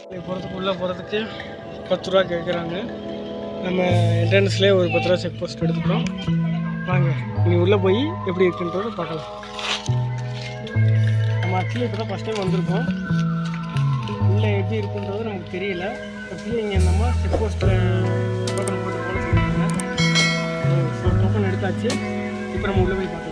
உள்ளே போகிறதுக்கு 10 ரூபா கேட்குறாங்க. நம்ம என்ட்ரன்ஸ்லேயே ஒரு 10 ரூபா செக் போஸ்ட் எடுத்துக்கிறோம். வாங்க நீ உள்ளே போய் எப்படி இருக்குன்றதை பார்க்கலாம். நம்ம ஆக்சுவலி இப்போ தான் ஃபஸ்ட் டைம் வந்திருக்கோம். உள்ளே எப்படி இருக்குன்றது நமக்கு தெரியல. ஆக்சுவலி இங்கே நம்ம செக் போஸ்ட்டில் டோக்கன் போட்டு போட சொல்லியிருக்காங்க. ஸோ டோக்கன் எடுத்தாச்சு. இப்போ நம்ம உள்ளே போய் பார்க்கலாம்.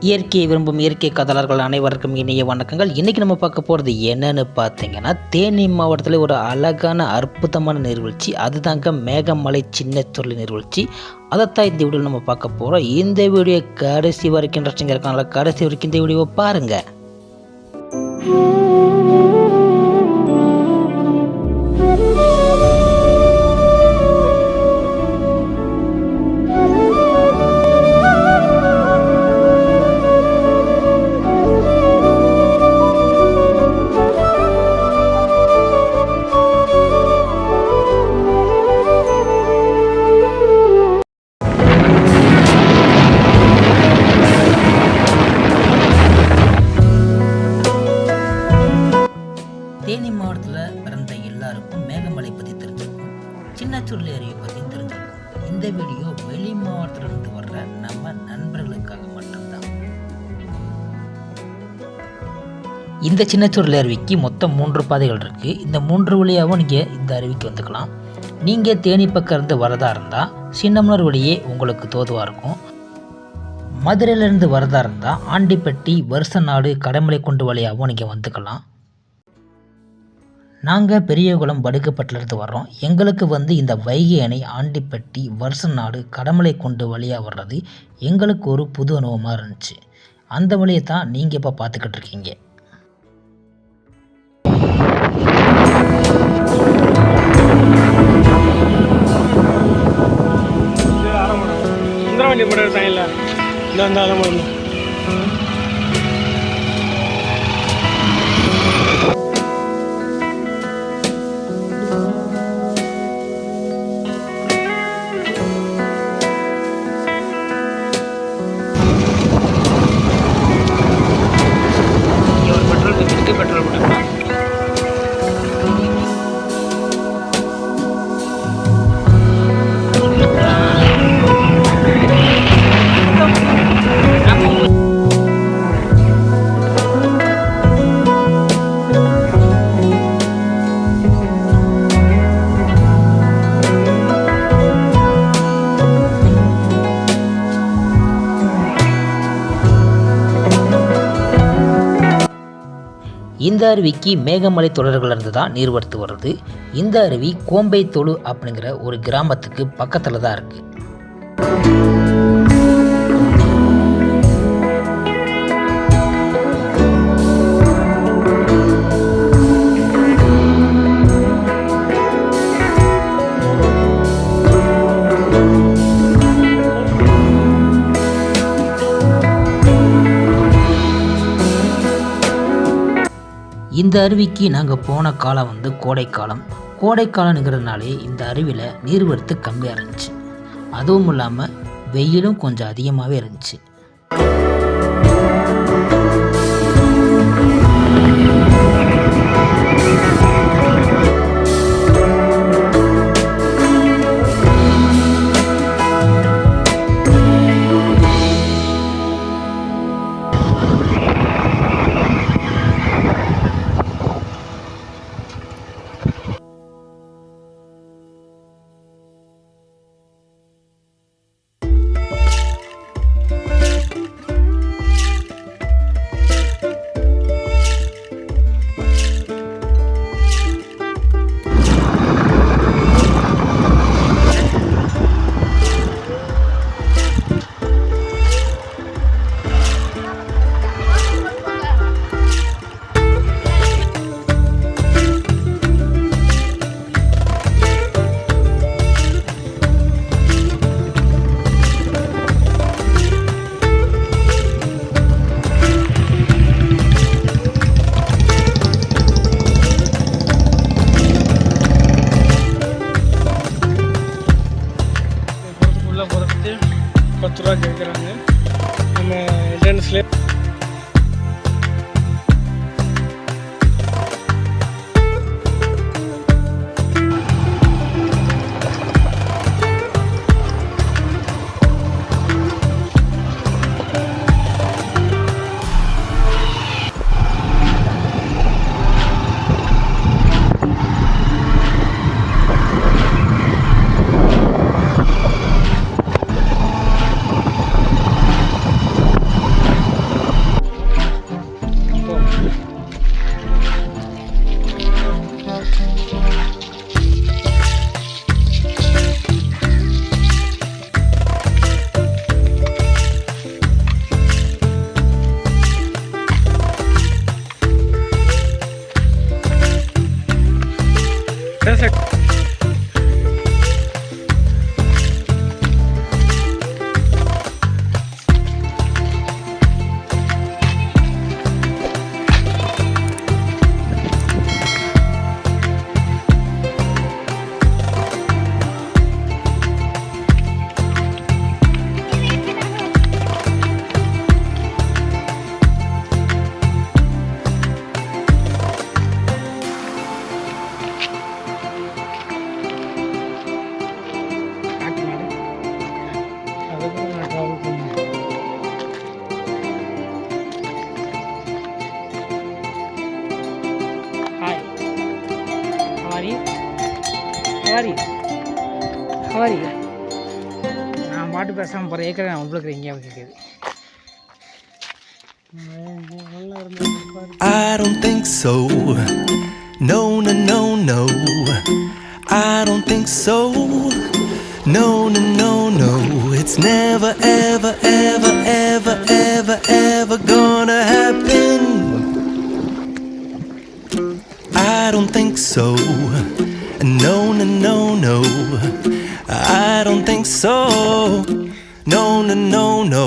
இயற்கையை விரும்பும் இயற்கை காதலர்கள் அனைவருக்கும் இனிய வணக்கங்கள். இன்றைக்கி நம்ம பார்க்க போகிறது என்னன்னு பார்த்தீங்கன்னா, தேனி மாவட்டத்தில் ஒரு அழகான அற்புதமான நீர்வீழ்ச்சி. அதுதாங்க மேகமலை சின்னச்சுருளி நீர்வீழ்ச்சி. அதைத்தான் இந்த வீடியோவில் நம்ம பார்க்க போகிறோம். இந்த வீடியோ கடைசி வரைக்கும் இன்ட்ரெஸ்டிங்காக இருக்காங்களா, கடைசி வரைக்கும் இந்த வீடியோவை பாருங்கள். தேனி மாவட்டத்தில் பிறந்த எல்லாருக்கும் மேகமலை பற்றி தெரிஞ்சிருக்கும், சின்னச்சுருளி அருவி பற்றி தெரிஞ்சிருக்கும். இந்த வீடியோ வெளி மாவட்டத்திலிருந்து வர்ற நம்ம நண்பர்களுக்காக மட்டும்தான். இந்த சின்னச்சுருளி அருவிக்கு மொத்தம் 3 பாதைகள் இருக்குது. இந்த 3 வழியாகவும் நீங்கள் இந்த அருவிக்கு வந்துக்கலாம். நீங்கள் தேனி பக்கம் இருந்து வரதா இருந்தால் சின்னமலர் வழியே உங்களுக்கு தோதுவாக இருக்கும். மதுரையிலேருந்து வரதா இருந்தால் ஆண்டிப்பட்டி, வருசநாடு, கடமலைக்குண்டு வழியாகவும் நீங்கள் வந்துக்கலாம். நாங்கள் பெரியகுளம், படுக்கப்பட்டிலேருந்து வர்றோம். எங்களுக்கு இந்த வைகை அணை, ஆண்டிப்பட்டி, வருசநாடு, கடமலைக்குண்டு வழியாக வர்றது எங்களுக்கு ஒரு புது அனுபவமாக இருந்துச்சு. அந்த வழியை தான் நீங்கள் இப்போ பார்த்துக்கிட்டு இருக்கீங்க. சுந்தரவண்டி போட இருக்காங்கல்ல, இந்த ஆலமரம். இந்த அருவிக்கு மேகமலை தொடர்களிலிருந்து தான் நீர்வரத்து வருது. இந்த அருவி கோம்பைத்தோடு அப்படிங்கிற ஒரு கிராமத்துக்கு பக்கத்தில் தான் இருக்குது. இந்த அருவிக்கு நாங்கள் போன காலம் கோடைக்காலம். கோடைக்காலம்ங்கிறதுனாலே இந்த அருவியில் நீர்வரத்து கம்மியாக இருந்துச்சு. அதுவும் இல்லாமல் வெயிலும் கொஞ்சம் அதிகமாகவே இருந்துச்சு. ரூபா கேட்குறாங்க. நம்ம என்ட்ரன்ஸ்லேயே டெசர்ட். நான் பாட்டு பேசாமல் போகிற ஏற்கனவே நான் உங்களுக்கு எங்கேயாவது கேட்குது. I don't think so. No, no, no, no. I don't think so. No, no, no, no. It's never, ever, ever, ever, ever, ever gonna happen. I don't think so. No, no, no, no. I don't think so. No, no, no, no.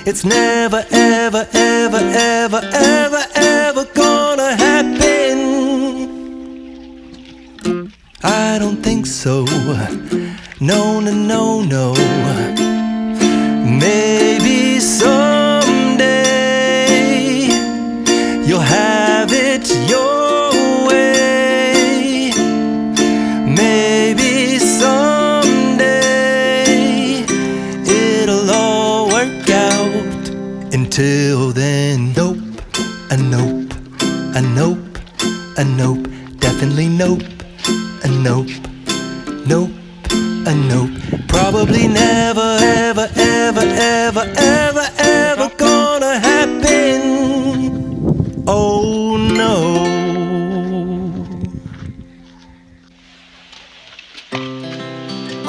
It's never, ever, ever, ever, ever, ever gonna happen. I don't think so. No, no, no, no. Maybe someday you'll have it your way. Maybe someday it'll all work out. Until then, nope, a nope, a nope, a nope, definitely nope, a nope, nope, a nope. Probably never, ever, ever, ever, ever, ever gonna happen. Oh no.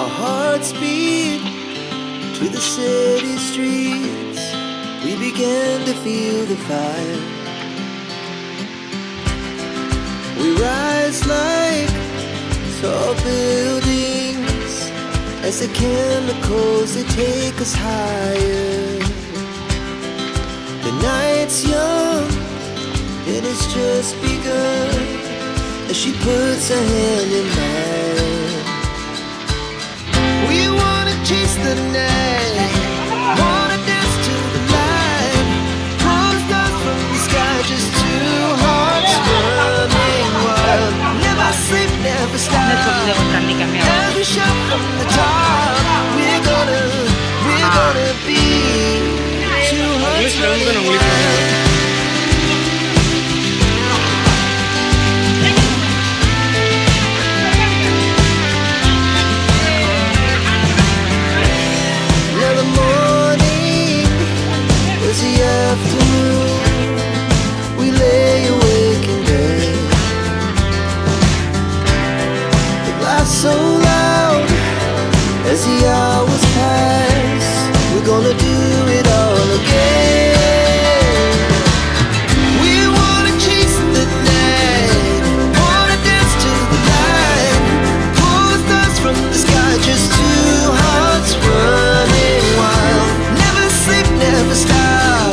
Our hearts beat to the city streets. We began to feel the fire. We rise like tall buildings as the chemicals, they take us higher. The night's young and it's just begun as she puts her hand in mine. We wanna chase the night, wanna dance to the light, pull stars from the sky, just two hearts running wild. Never sleep, never stop. As we shout from the top, we're gonna be two hearts running wild. Now the morning is the afternoon. We lay awake in bed. It laughs so loud as the hours pass. We're gonna do it all again. We wanna chase the night, wanna dance to the light, pull stars from the sky, just two hearts running wild. Never sleep, never stop,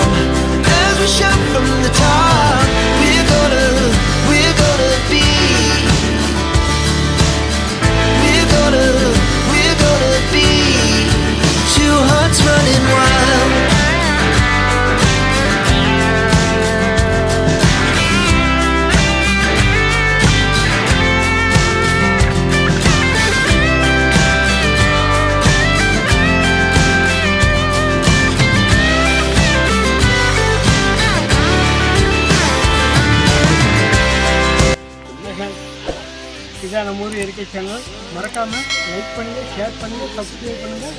as we shout from the top. We're gonna be, we're gonna be two hearts running wild. இதான் நம்ம ஊர் இயற்கை channel. மறக்காமல் like பண்ணுங்கள், share பண்ணுங்கள், subscribe பண்ணுங்கள்.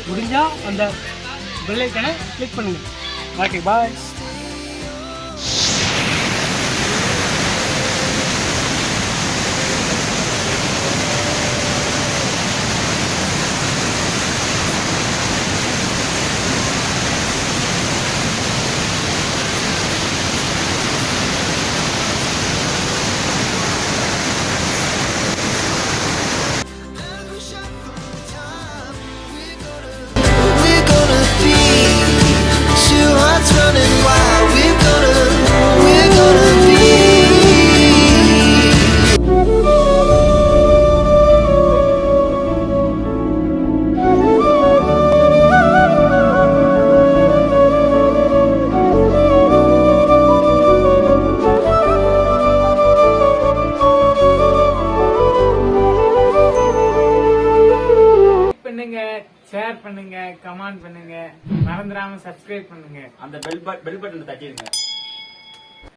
முடிஞ்சால் அந்த பெல் ஐக்கனை கிளிக் பண்ணுங்கள். ஓகே, பாய். பண்ணுங்க, ஷேர் பண்ணுங்க, கமெண்ட் பண்ணுங்க, மறந்துடாம சப்ஸ்கிரைப் பண்ணுங்க. அந்த பெல் பட்டன் தட்டிடுங்க.